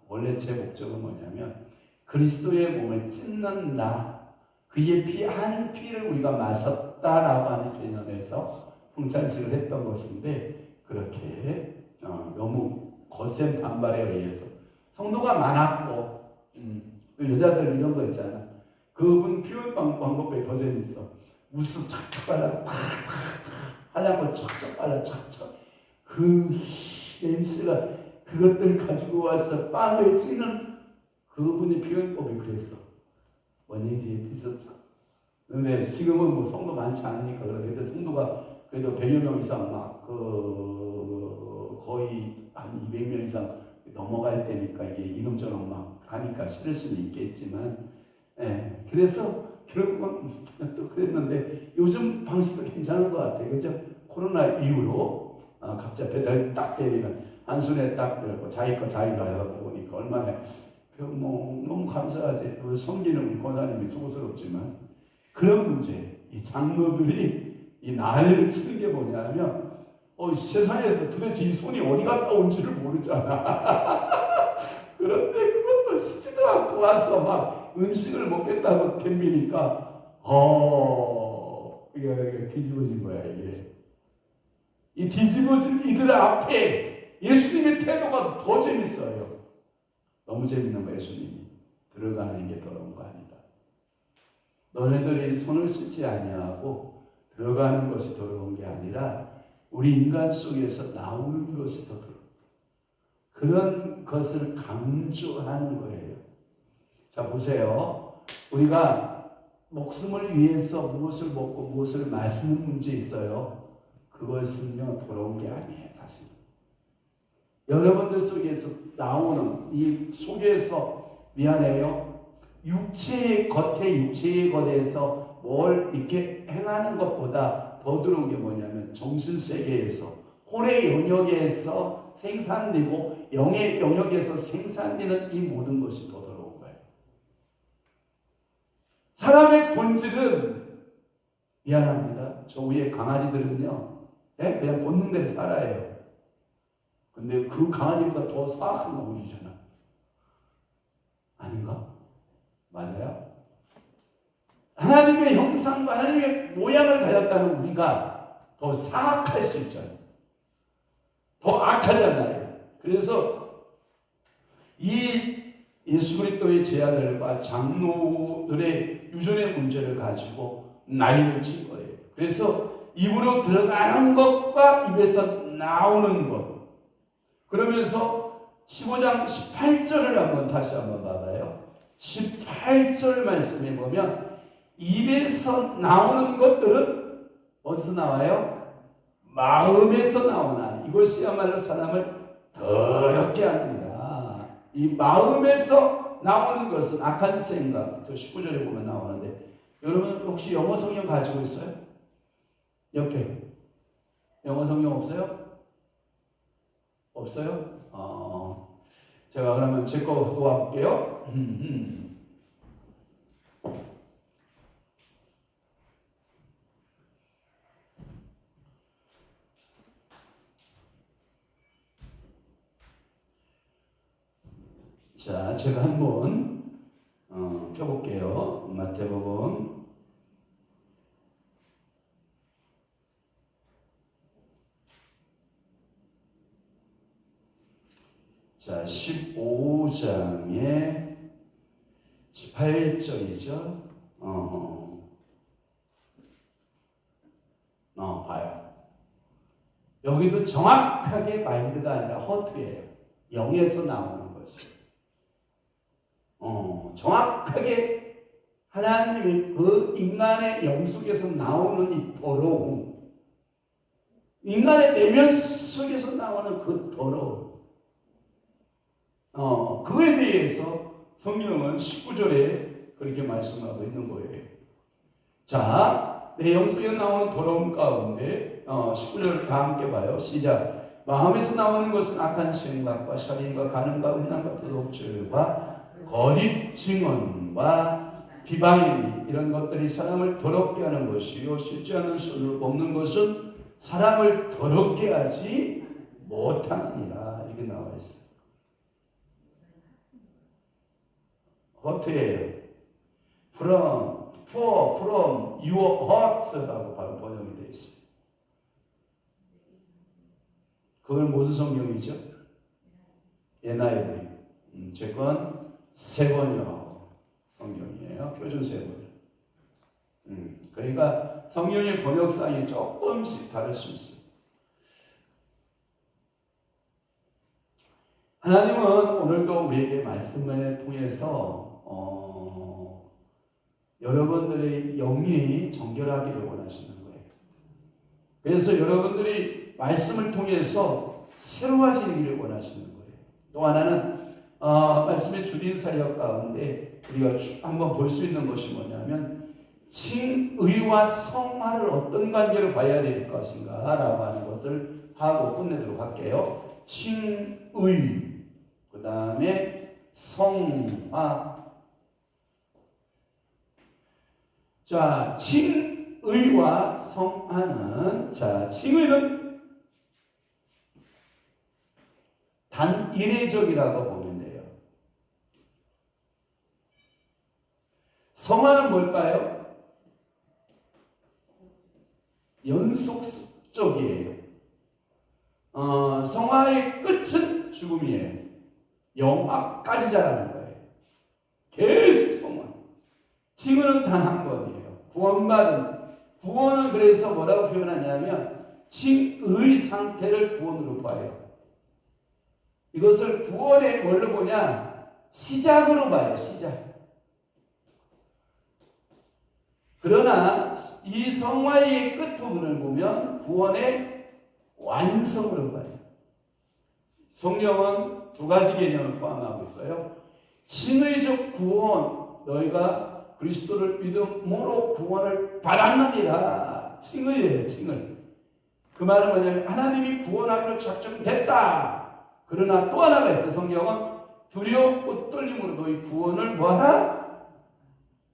원래 제 목적은 뭐냐면 그리스도의 몸을 찢는 나, 그의 피 한 피를 우리가 마셨다라고 하는 개념에서 성찬식을 했던 것인데, 그렇게 너무 거센 반발에 의해서 성도가 많았고, 여자들 이런 거 있잖아. 그분 표현 방법에 더 재밌어. 무스 착착 발라, 화장품 착착 발라, 착착. 그 냄새가 그것들 가지고 와서 빵을 찌는 그분의 표현법이 그랬어. 원예지에 있었어. 근데 지금은 뭐 성도 많지 않으니까 그런데 성도가 그래도 100여 명 이상 막 거의 한 200명 이상 넘어갈 때니까 이게 이놈저놈 막 하니까 싫을 수는 있겠지만, 그래서 결국은 또 그랬는데 요즘 방식도 괜찮은 것 같아요. 그죠? 코로나 이후로 각자 배달 딱 때리면 한 손에 딱 들고 자기 거 자기가 해서 보니까 얼마나 너무 감사하지. 그 섬기는 권사님이 수고스럽지만 그런 문제, 이 장로들이 이 난리를 치는 게 뭐냐면 세상에서 도대체 이 손이 어디 갔다 온지를 모르잖아. 그런데 그것도 쓰지도 않고 와서 막 음식을 먹겠다고 덤비니까 이게 뒤집어진 거야. 이게 이 뒤집어진 이들 앞에 예수님의 태도가 더 재밌어요. 너무 재밌는 거. 예수님이 들어가는 게 더러운 거 아니다. 너네들이 손을 씻지 아니하고 들어가는 것이 더러운 게 아니라 우리 인간 속에서 나오는 것이 더 더럽다. 그런 것을 강조하는 거예요. 자, 보세요. 우리가 목숨을 위해서 무엇을 먹고 무엇을 마시는 문제 있어요. 그것은요, 더러운 게 아니에요, 사실. 여러분들 속에서 나오는 이 속에서 미안해요. 육체의 것에서 뭘 이렇게 행하는 것보다 더 더러운 게 뭐냐면 정신 세계에서 혼의 영역에서 생산되고 영의 영역에서 생산되는 이 모든 것이 더 더러운 거예요. 사람의 본질은 미안합니다. 저 위에 강아지들은요, 그냥 본능대로 살아요. 근데 그 강아지보다 더 사악한 건 우리잖아. 아닌가? 맞아요? 하나님의 형상과 하나님의 모양을 가졌다는 우리가 더 사악할 수 있잖아요. 더 악하잖아요. 그래서 이 예수 그리스도의 제자들과 장로들의 유전의 문제를 가지고 난리를 친 거예요. 그래서 입으로 들어가는 것과 입에서 나오는 것, 그러면서 15장 18절을 한번 다시 한번 봐봐요. 18절 말씀에 보면 입에서 나오는 것들은 어디서 나와요? 마음에서 나오나 이것이야말로 사람을 더럽게 합니다. 이 마음에서 나오는 것은 악한 생각, 19절에 보면 나오는데 여러분 혹시 영어 성경 가지고 있어요? 옆에 영어 성경 없어요? 없어요? 제가 그러면 제 거 도와볼게요. 자, 제가 한번 펴볼게요. 마태복음 자, 15장의 18절이죠. 봐요. 여기도 정확하게 마인드가 아니라 허트예요. 영에서 나오는 것이. 정확하게 하나님이 그 인간의 영 속에서 나오는 이 더러움, 인간의 내면 속에서 나오는 그 더러움, 그거에 대해서 성경은 19절에 그렇게 말씀하고 있는 거예요. 자, 내 영 속에 나오는 더러움 가운데 19절 다 함께 봐요. 시작. 마음에서 나오는 것은 악한 생각과 살인과 간음과 음란과 도둑질과 거짓 증언과 비방이니 이런 것들이 사람을 더럽게 하는 것이요 쉽지 않은 손으로 뽑는 것은 사람을 더럽게 하지 못하느니라. 이게 나와 있어요. 허트예요. from your heart라고 바로 번역이 되어 있어요. 그건 무슨 성경이죠? NIV. 제 건 세번역 성경이에요. 표준 세번역. 그러니까 성경의 번역상이 조금씩 다를 수 있어요. 하나님은 오늘도 우리에게 말씀을 통해서 여러분들의 영이 정결하기를 원하시는 거예요. 그래서 여러분들이 말씀을 통해서 새로워지기를 원하시는 거예요. 또 하나는 말씀의 주된 사역 가운데 우리가 한번 볼 수 있는 것이 뭐냐면 칭의와 성화를 어떤 관계로 봐야 될 것인가 라고 하는 것을 하고 끝내도록 할게요. 칭의, 그 다음에 성화. 자, 칭의와 성화는, 자, 칭의는 단일회적이라고 보면 돼요. 성화는 뭘까요? 연속적이에요. 성화의 끝은 죽음이에요. 영화까지 자라는 거예요. 계속 성화. 칭의는 단 한 번이에요. 구원은 그래서 뭐라고 표현하냐면 칭의 상태를 구원으로 봐요. 이것을 구원의 뭘로 보냐? 시작으로 봐요. 시작. 그러나 이 성화의 끝부분을 보면 구원의 완성으로 봐요. 성경은 두 가지 개념을 포함하고 있어요. 칭의적 구원, 너희가 그리스도를 믿음으로 구원을 받았느니라. 칭의예요. 칭의. 그 말은 뭐냐면 하나님이 구원하기로 작정됐다. 그러나 또 하나가 있어요. 성경은 두려워 떨림으로 너희 구원을 뭐하라?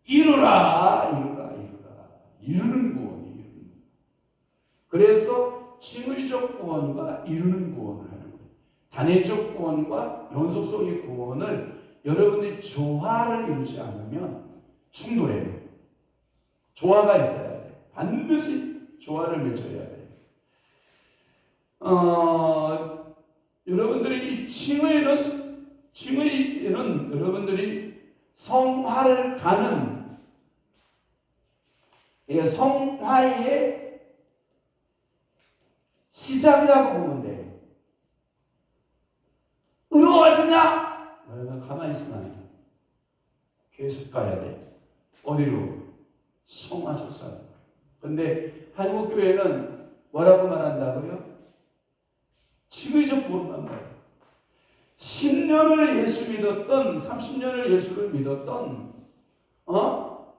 이루라. 이루는 구원이에요. 그래서 칭의적 구원과 이루는 구원을 하는 거예요. 단회적 구원과 연속성의 구원을 여러분들이 조화를 이루지 않으면 충돌해요. 조화가 있어야 돼요. 반드시 조화를 맺어야 돼요. 여러분들이 이 칭의는 여러분들이 성화를 가는 성화의 시작이라고 보면 돼요. 의로워졌냐? 그러면 가만히 있으면 안 돼. 계속 가야 돼. 어디로? 성화조사. 근데 한국교회는 뭐라고 말한다고요? 칭의적 구원만 말해요. 10년을 예수 믿었던, 30년을 예수를 믿었던,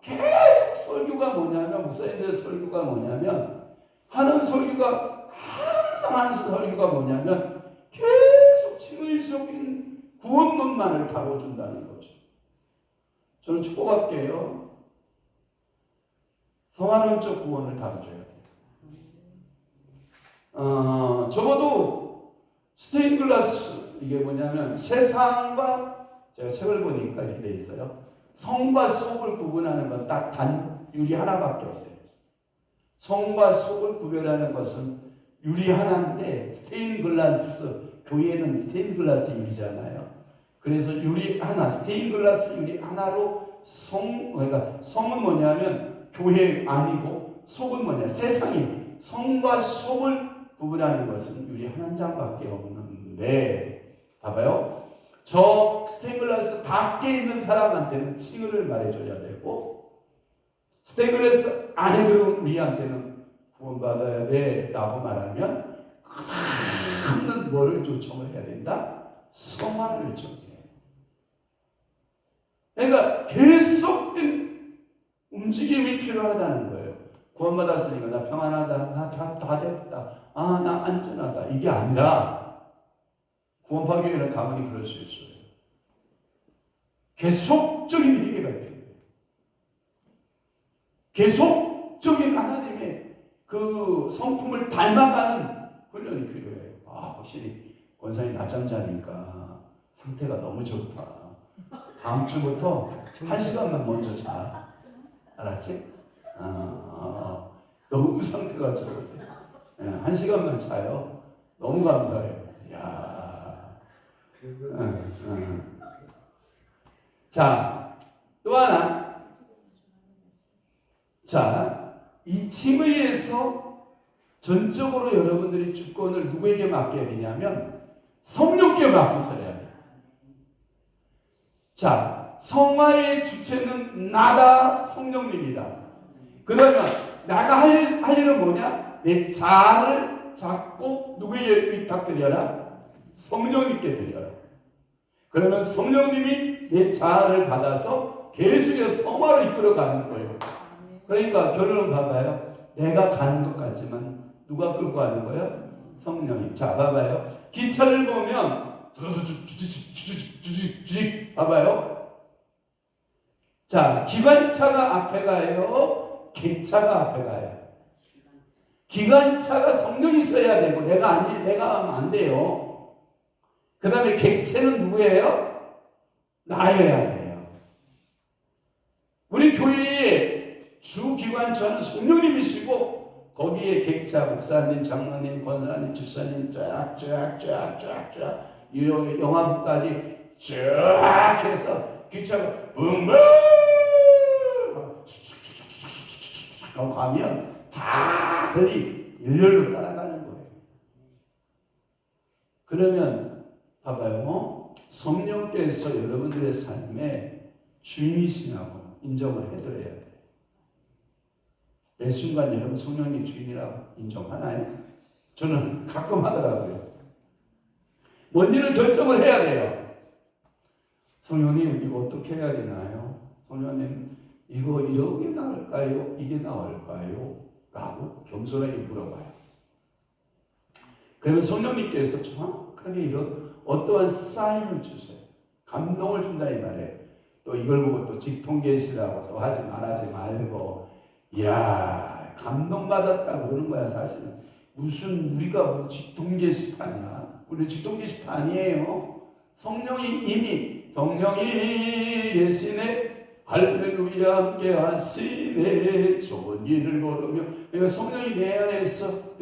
계속 설교가 뭐냐면, 목사님들의 설교가 뭐냐면, 하는 설교가, 항상 하는 설교가 뭐냐면, 계속 칭의적인 구원론만을 다뤄준다는 거죠. 저는 축복할게요. 성화론적 구원을 다뤄줘야 돼요. 적어도 스테인글라스, 이게 뭐냐면 세상과, 제가 책을 보니까 이렇게 돼 있어요. 성과 속을 구분하는 건 딱 유리 하나밖에 없대요. 성과 속을 구별하는 것은 유리 하나인데, 스테인글라스, 교회는 스테인글라스 유리잖아요. 그래서 유리 하나, 스테인글라스 유리 하나로 그러니까 성은 뭐냐면 교회 아니고, 속은 뭐냐, 세상이 성과 속을 구분하는 것은 유리 한 장밖에 없는데, 봐봐요. 저 스테인글라스 밖에 있는 사람한테는 칭의를 말해줘야 되고, 스테인글라스 안에 들어온 우리한테는 구원받아야 돼 라고 말하면 큰 뭐를 요청을 해야 된다? 성화를 요청해요. 그러니까 계속된 움직임이 필요하다는 거예요. 구원받았으니까 나 평안하다, 나 다 됐다, 나 안전하다, 이게 아니라, 구원파교회는 가만히 그럴 수 있어요. 계속적인 회개가 필요해요. 계속적인 하나님의 그 성품을 닮아가는 훈련이 필요해요. 확실히 원장이 낮잠 자니까 상태가 너무 좋다. 다음 주부터 1시간만 먼저 자. 알았지? 너무 상태가 좋을 때 1시간만 자요. 너무 감사해요. 야. 자, 또 하나. 자, 이 칭의에서 전적으로 여러분들이 주권을 누구에게 맡겨야 되냐면 성령께 맡기셔야 돼요. 자, 성화의 주체는 나다, 성령님이다. 그러면 나가 할 일은 뭐냐? 내 자아를 잡고 누구에게 위탁드려라? 성령님께 드려라. 그러면 성령님이 내 자아를 받아서 계속해서 성화를 이끌어가는 거예요. 그러니까 결론을 봐봐요. 내가 가는 것 같지만 누가 끌고 가는 거예요? 성령이. 자, 봐봐요. 기차를 보면 봐봐요. 자, 기관차가 앞에 가요? 객차가 앞에 가요? 기관차가 성령이 있어야 되고 내가 하면 안 돼요. 그 다음에 객차는 누구예요? 나여야 돼요. 우리 교회의 주기관차는 성령님이시고 거기에 객차, 목사님, 장로님, 권사님, 집사님 쫙쫙쫙쫙쫙 영화부까지 쫙 해서 기차가 붕붕 하고 가면 다 거의 일렬로 따라가는 거예요. 그러면 봐봐요. 성령께서 여러분들의 삶에 주인이시라고 인정을 해드려야 돼요. 매 순간 여러분 성령님 주인이라고 인정하나요? 저는 가끔 하더라고요. 뭔 일을 결정을 해야 돼요. 성령님 이거 어떻게 해야 되나요? 성령님 이거 이렇게 나올까요? 이게 나올까요? 라고 겸손하게 물어봐요. 그러면 성령님께서 정확하게 이런 어떠한 사인을 주세요. 감동을 준다 이 말이에요. 또 이걸 보고 또 직통계시라고 또 하지 말고, 이야 감동받았다고 그러는 거야. 사실은 무슨 우리가 직통계시파냐? 우리 직통계시파 아니에요. 성령이 계시네. 할렐루야 함께 하시네. 좋은 길을 걸으며. 그러니까 성령이 내 안에서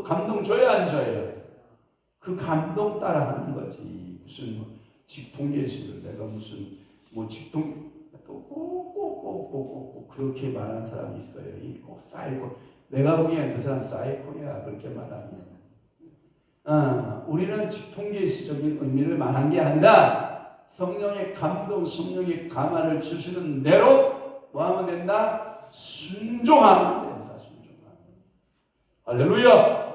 감동 줘야 안 줘요? 그 감동 따라 하는 거지. 무슨 직통계시를 내가 무슨 직통 꼭 그렇게 말하는 사람이 있어요. 꼭 사이코. 내가 보기엔 그 사람 사이코야 그렇게 말하면. 우리는 통계시적인 의미를 말한 게 아니라 성령의 감동, 성령의 감화를 주시는 대로 뭐 하면 된다? 순종하면 된다. 순종하면. 할렐루야.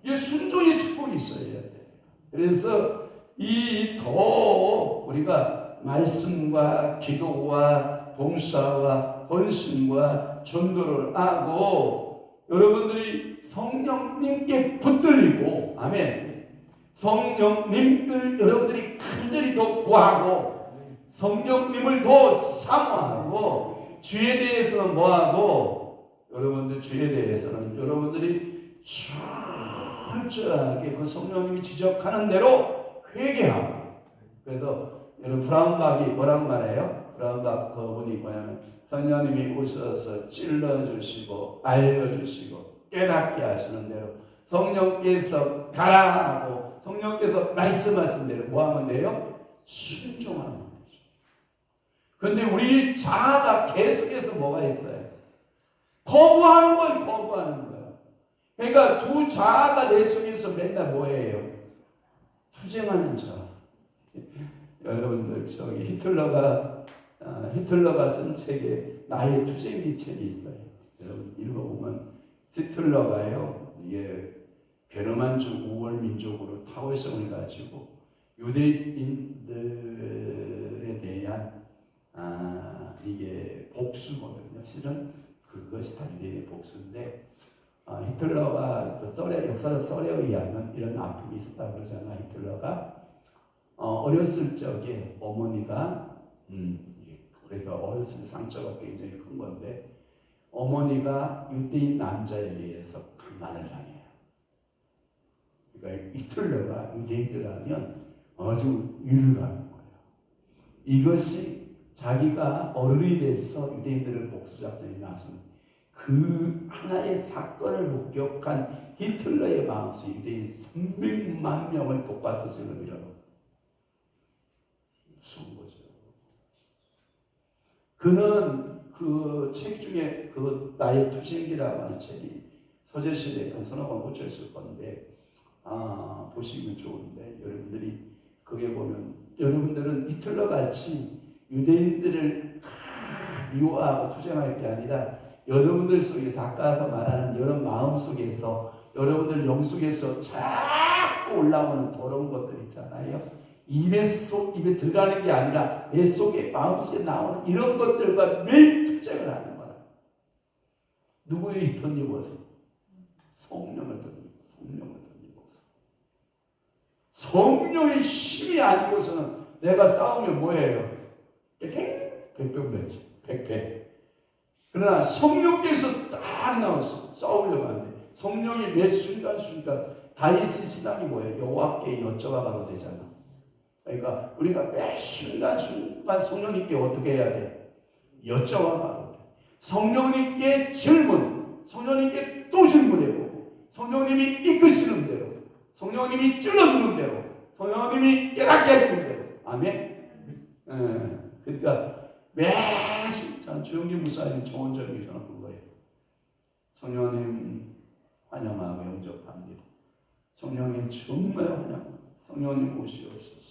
이게 순종의 축복이 있어야 돼. 그래서 이 더 우리가 말씀과 기도와 봉사와 헌신과 전도를 하고 여러분들이 성령님께 붙들리고 아멘. 성령님들 여러분들이 간절히 더 구하고 성령님을 더 사모하고 주에 대해서는 뭐하고 여러분들 주에 대해서는 여러분들이 철저하게 그 성령님이 지적하는 대로 회개하고 그래서 여러분 브라운박이 뭐라고 말해요? 브라운박 그분이 뭐냐면 성령님이 오셔서 찔러주시고 알려주시고 깨닫게 하시는 대로 성령께서 가라 하고 성령께서 말씀하신 대로 뭐 하면 돼요? 순종하는 거죠. 그런데 우리 자아가 계속해서 뭐가 있어요? 거부하는 걸 거부하는 거예요. 그러니까 두 자아가 내 속에서 맨날 뭐예요? 투쟁하는 자아. 여러분들 저기 히틀러가 쓴 책에 나의 투쟁기 책이 있어요. 여러분 읽어보면 히틀러가요 이게 게르만족 우월 민족으로 타월성을 가지고 유대인들에 대한 이게 복수거든요. 실은 그것이 다 유대인의 복수인데 히틀러가 그 역사적 썰에 의하면 이런 아픔이 있었다고 그러잖아. 히틀러가 어렸을 적에 어머니가 그래서 어렸을 때 상처가 굉장히 큰 건데 어머니가 유대인 남자에 의해서 강간을 당해요. 그러니까 히틀러가 유대인들 하면 아주 유르가는 거예요. 이것이 자기가 어른이 돼서 유대인들을 복수작전에 나선 그 하나의 사건을 목격한 히틀러의 마음속 유대인 300만 명을 독과스승을 밀어넣고 무서운 거죠. 그는 그 책 중에 그 나의 투쟁기라고 하는 책이 서재시대에 한 서너 번 꽂혀 있을 건데 보시면 좋은데 여러분들이 거기에 보면 여러분들은 히틀러 같이 유대인들을 미워하고 투쟁할 게 아니라 여러분들 속에서 아까 말하는 여러 마음 속에서 여러분들 영 속에서 자꾸 올라오는 더러운 것들 있잖아요. 입에 들어가는 게 아니라 내 속에 마음속에 나오는 이런 것들과 매일 투쟁을 하는 거라. 누구의 던집어서? 성령을 던집어서. 성령의 힘이 아니고서는 내가 싸우면 뭐예요? 백병배지. 백패. 그러나 성령께서 딱 나왔어. 싸우려고 하는데 성령이 매 순간순간 다윗의 신앙이 뭐예요? 여호와께 여쭤봐가도 되잖아. 그러니까 우리가 매 순간순간 성령님께 어떻게 해야 돼? 여쭤봐가도 돼. 성령님께 질문, 성령님께 또 질문해보고 성령님이 이끄시는 대로 성령님이 찔러주는 대로 성령님이 깨닫게 해주는 대로 아멘. 그러니까 매일 주영진 목사님 정원적인 저는 그거예요. 성령님 환영하고 영접합니다. 성령님 정말 환영합니다. 성령님 오시옵소서.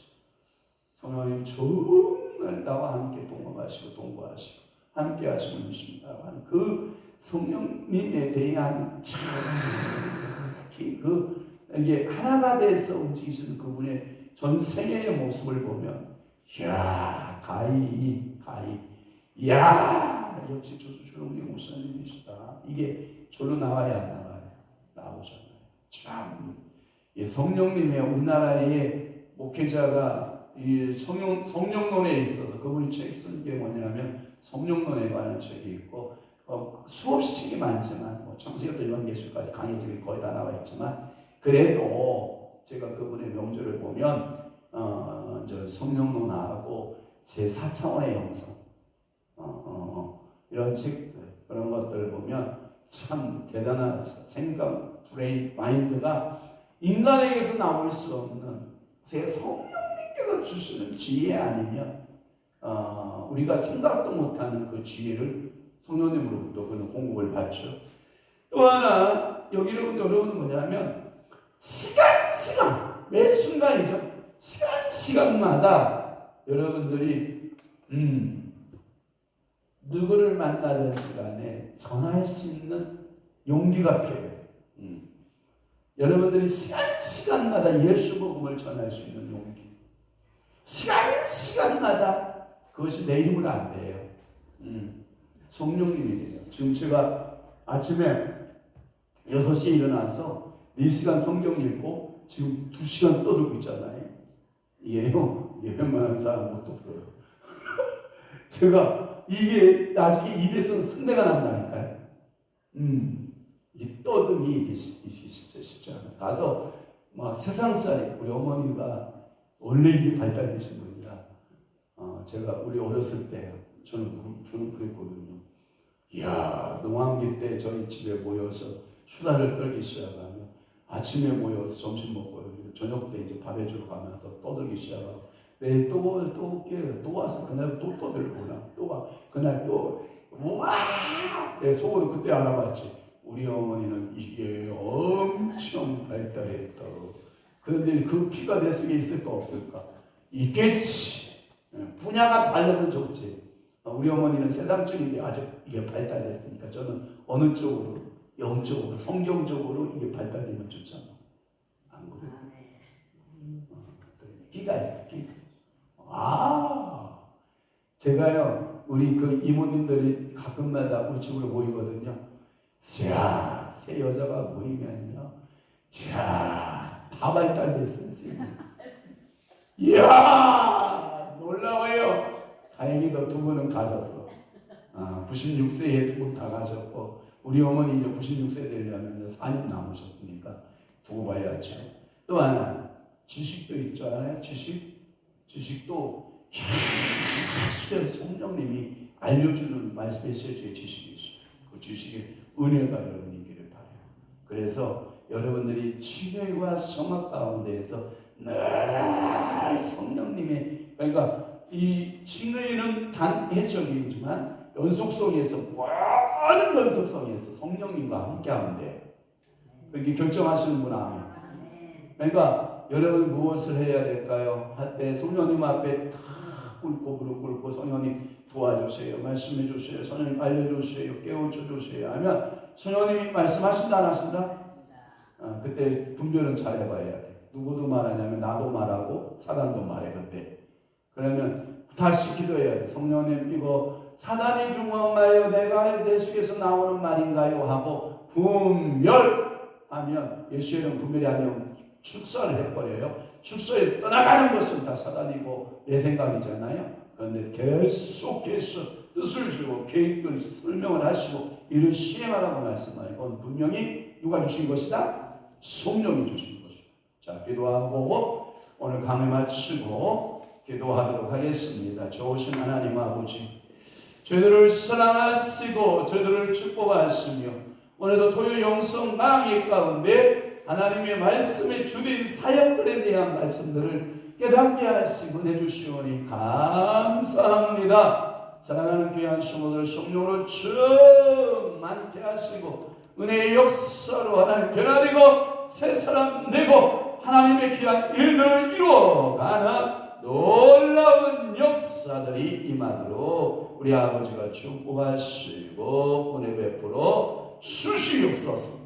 성령님 정말 나와 함께 동행하시고 동거하시고 함께 하시고 계십니다. 그 성령님에 대한 이게 하나가 돼서 움직이시는 그분의 전 생애의 모습을 보면 이야 가히 이야 역시 조용님 목사님이시다. 이게 절로 나와야 안 나와요? 나오잖아요. 참 성령님의 우리나라의 목회자가 이 성령론에 있어서 그분이 책 쓴 게 뭐냐면 성령론에 관한 책이 있고 수없이 책이 많지만 창세기부터 요한계시록까지 강의책이 거의 다 나와 있지만 그래도 제가 그분의 명조를 보면 성령론하고 제4차원의 영성 이런 책들 그런 것들을 보면 참 대단한 생각 브레인 마인드가 인간에게서 나올 수 없는 제 성령님께서 주시는 지혜 아니면 우리가 생각도 못하는 그 지혜를 성령님으로부터 그는 공급을 받죠. 또 하나 여러분은 뭐냐면 시간 시간 매 순간이죠. 시간마다 여러분들이 누구를 만나는 시간에 전할 수 있는 용기가 필요해요. 여러분들이 시간마다 예수 복음을 전할 수 있는 용기. 시간마다 그것이 내 힘으로 안 돼요. 성령님이 돼요. 지금 제가 아침에 6시에 일어나서 4시간 성경 읽고 지금 2시간 떠들고 있잖아요. 이게요, 웬만한 사람 못도 풀어요. 제가 이게 나중에 입에서 쓴내가 난다니까요. 이 떠듬이 이게 쉽지 않아요. 가서 막 세상살이, 우리 어머니가 원래 이게 발달되신 분이라 제가 우리 어렸을 때 저는 그랬거든요. 이야, 농한기 때 저희 집에 모여서 수다를 떨기 시작하면 아침에 모여서 점심 먹고 저녁 때 이제 밥 해주러 가면서 떠들기 시작하고 내일 또 올게요. 또 와서 그날 또 떠들구나. 또 와. 그날 또 우와! 내 속으로 그때 알아봤지. 우리 어머니는 이게 엄청 발달했다고. 그런데 그 피가 내 속에 있을까 없을까? 있겠지. 분야가 다르면 좋지. 우리 어머니는 세상적인데 아주 이게 발달됐으니까 저는 어느 쪽으로, 영적으로, 성경적으로 이게 발달되면 좋잖아. 안 그래? 끼가 있어, 끼. 제가요, 우리 그 이모님들이 가끔마다 우리 집으로 모이거든요. 자, 새 여자가 모이면요, 자, 다 발달됐어요. 이야, 놀라워요. 다행히도 2분은 가셨어. 96세에 2분 다 가셨고, 우리 어머니 이제 96세 되려면 4년 남으셨으니까 두고 봐야죠. 또 하나, 지식도 있잖아요. 지식도 계속 성령님이 알려주는 메시지의 지식이 있어요. 그 지식의 은혜가 여러분 있기를 바라요. 그래서 여러분들이 치료와 성악 가운데에서 늘 성령님의, 그러니까 이 칭의는 단 해적이지만 연속성에서, 모든 연속성에서 성령님과 함께하면 돼요. 그렇게 결정하시는 분 아멘. 그러니까 여러분 무엇을 해야 될까요? 할 때 성령님 앞에 다 꿇고 무릎 꿇고 성령님 도와주세요. 말씀해 주세요. 성령님 알려주세요. 깨우쳐 주세요. 하면 성령님이 말씀하신다 안 하신다? 그때 분별은 잘 해봐야 돼. 누구도 말하냐면 나도 말하고 사단도 말해. 그때 그러면 다시 기도해야 돼. 성령님 이거 사단이 준 건가요? 내가 내 속에서 나오는 말인가요? 하고 분별하면 예수님은 분별이 아니면 축사를 해버려요. 축소에 떠나가는 것은 다 사단이고 내 생각이잖아요. 그런데 계속해서 뜻을 주고 계획을 설명을 하시고 이를 시행하라고 말씀하요. 이건 분명히 누가 주신 것이다? 성령이 주신 것이다. 자, 기도하고 오늘 강의 마치고 기도하도록 하겠습니다. 좋으신 하나님 아버지, 저희들을 사랑하시고 저희들을 축복하시며 오늘도 토요 영성 강의 가운데 하나님의 말씀에 주된 사역들에 대한 말씀들을 깨닫게 하시고 내주시오니 감사합니다. 사랑하는 귀한 성도들 성령으로 충만케 하시고 은혜의 역사로 하나님 변화되고 새 사람 되고 하나님의 귀한 일들을 이루어가는 놀라운 역사들이 임하도록 우리 아버지가 축복하시고 은혜 베풀어 주시옵소서.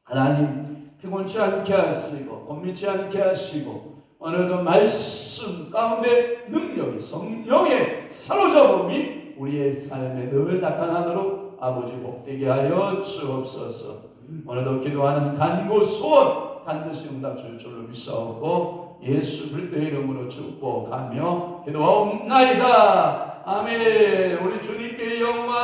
하나님 피곤치 않게 하시고 겁미치 않게 하시고 오늘도 말씀 가운데 능력이 성령의 사로잡음이 우리의 삶에 늘 나타나도록 아버지 복되게 하여 주옵소서. 오늘도 기도하는 간구 소원 반드시 응답 줄 줄로 믿사옵고 예수 그리스도의 이름으로 축복하며 기도하옵나이다. 아멘. 우리 주님께 영광.